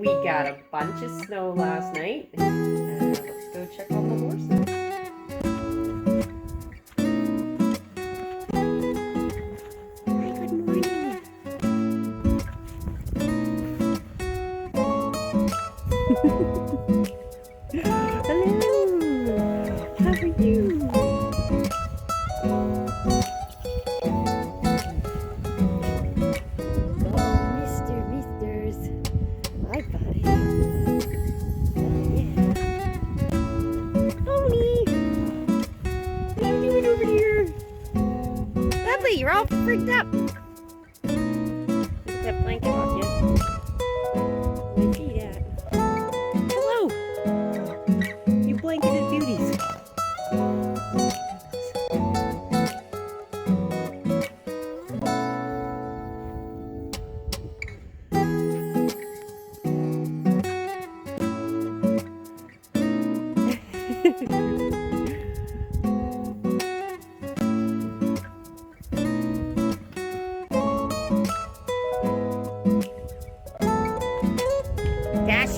We got a bunch of snow last night. Let's go check on the horses. Hi, good morning. Hello. How are you? Hi, buddy. Oh, yeah. Tony! What are you doing over here? Dudley, you're all freaked up. Take that blanket off you. Where your feet at? Hello! You blanketed beauties. Dash.